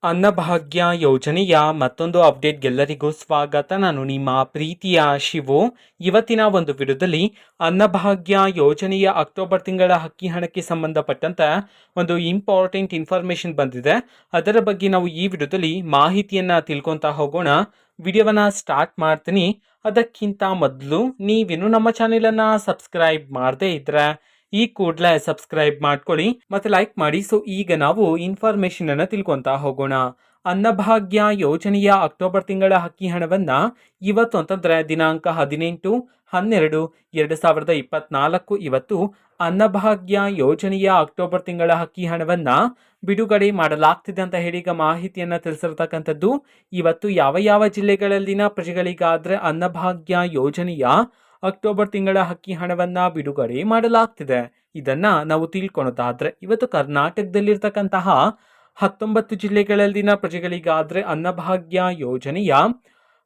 ಅನ್ನಭಾಗ್ಯ ಯೋಜನೆಯ ಮತ್ತೊಂದು ಅಪ್ಡೇಟ್ಗೆಲ್ಲರಿಗೂ ಸ್ವಾಗತ. ನಾನು ನಿಮ್ಮ ಪ್ರೀತಿಯ ಶಿವು. ಇವತ್ತಿನ ಒಂದು ವಿಡಿಯೋದಲ್ಲಿ ಅನ್ನಭಾಗ್ಯ ಯೋಜನೆಯ ಅಕ್ಟೋಬರ್ ತಿಂಗಳ ಅಕ್ಕಿ ಹಣಕ್ಕೆ ಸಂಬಂಧಪಟ್ಟಂತೆ ಒಂದು ಇಂಪಾರ್ಟೆಂಟ್ ಇನ್ಫಾರ್ಮೇಶನ್ ಬಂದಿದೆ. ಅದರ ಬಗ್ಗೆ ನಾವು ಈ ವಿಡಿಯೋದಲ್ಲಿ ಮಾಹಿತಿಯನ್ನ ತಿಳ್ಕೊತಾ ಹೋಗೋಣ. ವಿಡಿಯೋವನ್ನ ಸ್ಟಾರ್ಟ್ ಮಾಡ್ತೀನಿ. ಅದಕ್ಕಿಂತ ಮೊದಲು ನೀವಿನ್ನು ನಮ್ಮ ಚಾನೆಲನ್ನು ಸಬ್ಸ್ಕ್ರೈಬ್ ಮಾಡದೇ ಇದ್ರೆ ಈ ಕೂಡಲೇ ಸಬ್ಸ್ಕ್ರೈಬ್ ಮಾಡ್ಕೊಳ್ಳಿ ಮತ್ತೆ ಲೈಕ್ ಮಾಡಿ. ಸೊ ಈಗ ನಾವು ಇನ್ಫಾರ್ಮೇಶನ್ ಅನ್ನ ತಿಳ್ಕೊಂತಾ ಹೋಗೋಣ. ಅನ್ನಭಾಗ್ಯ ಯೋಜನೆಯ ಅಕ್ಟೋಬರ್ ತಿಂಗಳ ಅಕ್ಕಿ ಹಣವನ್ನ ಇವತ್ತು ಅಂತಂದ್ರೆ ದಿನಾಂಕ 18/12/2024 ಇವತ್ತು ಅನ್ನಭಾಗ್ಯ ಯೋಜನೆಯ ಅಕ್ಟೋಬರ್ ತಿಂಗಳ ಅಕ್ಕಿ ಹಣವನ್ನ ಬಿಡುಗಡೆ ಮಾಡಲಾಗ್ತಿದೆ ಅಂತ ಹೇಳಿ ಈಗ ಮಾಹಿತಿಯನ್ನ ತಿಳಿಸಿರ್ತಕ್ಕಂಥದ್ದು. ಇವತ್ತು ಯಾವ ಯಾವ ಜಿಲ್ಲೆಗಳಲ್ಲಿನ ಪ್ರಜೆಗಳಿಗಾದ್ರೆ ಅನ್ನಭಾಗ್ಯ ಯೋಜನೆಯ ಅಕ್ಟೋಬರ್ ತಿಂಗಳ ಅಕ್ಕಿ ಹಣವನ್ನ ಬಿಡುಗಡೆ ಮಾಡಲಾಗ್ತಿದೆ ಇದನ್ನ ನಾವು ತಿಳ್ಕೊಳೋದಾದ್ರೆ, ಇವತ್ತು ಕರ್ನಾಟಕದಲ್ಲಿರ್ತಕ್ಕಂತಹ 19 ಜಿಲ್ಲೆಗಳಲ್ಲಿನ ಪ್ರಜೆಗಳಿಗಾದ್ರೆ ಅನ್ನಭಾಗ್ಯ ಯೋಜನೆಯ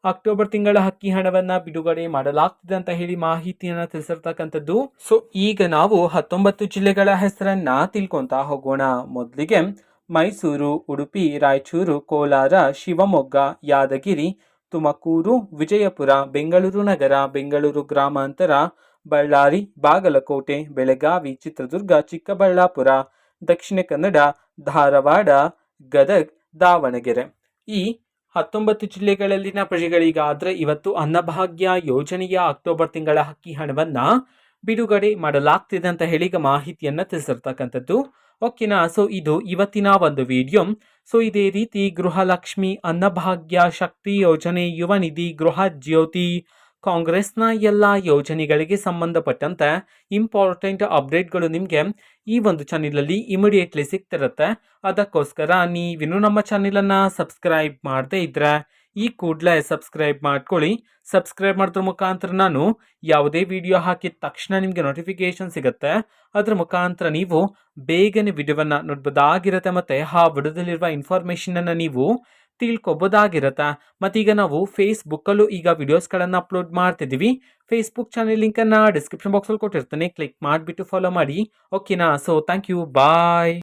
ಅಕ್ಟೋಬರ್ ತಿಂಗಳ ಅಕ್ಕಿ ಹಣವನ್ನ ಬಿಡುಗಡೆ ಮಾಡಲಾಗ್ತಿದೆ ಅಂತ ಹೇಳಿ ಮಾಹಿತಿಯನ್ನ ತಿಳಿಸಿರ್ತಕ್ಕಂಥದ್ದು. ಸೊ ಈಗ ನಾವು 19 ಜಿಲ್ಲೆಗಳ ಹೆಸರನ್ನ ತಿಳ್ಕೊಂತಾ ಹೋಗೋಣ. ಮೊದಲಿಗೆ ಮೈಸೂರು, ಉಡುಪಿ, ರಾಯಚೂರು, ಕೋಲಾರ, ಶಿವಮೊಗ್ಗ, ಯಾದಗಿರಿ, ತುಮಕೂರು, ವಿಜಯಪುರ, ಬೆಂಗಳೂರು ನಗರ, ಬೆಂಗಳೂರು ಗ್ರಾಮಾಂತರ, ಬಳ್ಳಾರಿ, ಬಾಗಲಕೋಟೆ, ಬೆಳಗಾವಿ, ಚಿತ್ರದುರ್ಗ, ಚಿಕ್ಕಬಳ್ಳಾಪುರ, ದಕ್ಷಿಣ ಕನ್ನಡ, ಧಾರವಾಡ, ಗದಗ್, ದಾವಣಗೆರೆ. ಈ 19 ಜಿಲ್ಲೆಗಳಲ್ಲಿನ ಪ್ರಜೆಗಳಿಗಾದ್ರೆ ಇವತ್ತು ಅನ್ನಭಾಗ್ಯ ಯೋಜನೆಯ ಅಕ್ಟೋಬರ್ ತಿಂಗಳ ಅಕ್ಕಿ ಹಣವನ್ನ ಬಿಡುಗಡೆ ಮಾಡಲಾಗ್ತಿದೆ ಅಂತ ಹೇಳಿ ಈಗ ಮಾಹಿತಿಯನ್ನ ತಿಳಿಸಿರ್ತಕ್ಕಂಥದ್ದು. ಓಕೆನಾ. ಸೊ ಇದು ಇವತ್ತಿನ ಒಂದು ವಿಡಿಯೋ. ಸೊ ಇದೇ ರೀತಿ ಗೃಹಲಕ್ಷ್ಮಿ, ಅನ್ನಭಾಗ್ಯ, ಶಕ್ತಿ ಯೋಜನೆ, ಯುವ ನಿಧಿ, ಗೃಹ ಜ್ಯೋತಿ, ಕಾಂಗ್ರೆಸ್ನ ಎಲ್ಲ ಯೋಜನೆಗಳಿಗೆ ಸಂಬಂಧಪಟ್ಟಂತೆ ಇಂಪಾರ್ಟೆಂಟ್ ಅಪ್ಡೇಟ್ಗಳು ನಿಮಗೆ ಈ ಒಂದು ಚಾನೆಲಲ್ಲಿ ಇಮಿಡಿಯೇಟ್ಲಿ ಸಿಗ್ತಿರುತ್ತೆ. ಅದಕ್ಕೋಸ್ಕರ ನೀವಿನ್ನು ನಮ್ಮ ಚಾನೆಲನ್ನು ಸಬ್ಸ್ಕ್ರೈಬ್ ಮಾಡದೇ ಇದ್ರೆ ಈ ಕೂಡಲೇ ಸಬ್ಸ್ಕ್ರೈಬ್ ಮಾಡ್ಕೊಳ್ಳಿ. ಸಬ್ಸ್ಕ್ರೈಬ್ ಮಾಡೋದ್ರ ಮುಖಾಂತರ ನಾನು ಯಾವುದೇ ವಿಡಿಯೋ ಹಾಕಿದ ತಕ್ಷಣ ನಿಮಗೆ ನೋಟಿಫಿಕೇಶನ್ ಸಿಗುತ್ತೆ. ಅದರ ಮುಖಾಂತರ ನೀವು ಬೇಗನೆ ವಿಡಿಯೋವನ್ನು ನೋಡ್ಬೋದಾಗಿರುತ್ತೆ ಮತ್ತು ಆ ವಿಡಿಯೋದಲ್ಲಿರುವ ಇನ್ಫಾರ್ಮೇಷನನ್ನು ನೀವು ತಿಳ್ಕೊಬೋದಾಗಿರುತ್ತೆ. ಮತ್ತೀಗ ನಾವು ಫೇಸ್ಬುಕ್ಕಲ್ಲೂ ಈಗ ವಿಡಿಯೋಸ್ಗಳನ್ನು ಅಪ್ಲೋಡ್ ಮಾಡ್ತಿದ್ದೀವಿ. ಫೇಸ್ಬುಕ್ ಚಾನೆಲ್ ಲಿಂಕನ್ನು ಡಿಸ್ಕ್ರಿಪ್ಷನ್ ಬಾಕ್ಸಲ್ಲಿ ಕೊಟ್ಟಿರ್ತಾನೆ, ಕ್ಲಿಕ್ ಮಾಡಿಬಿಟ್ಟು ಫಾಲೋ ಮಾಡಿ. ಓಕೆನಾ. So thank you, bye.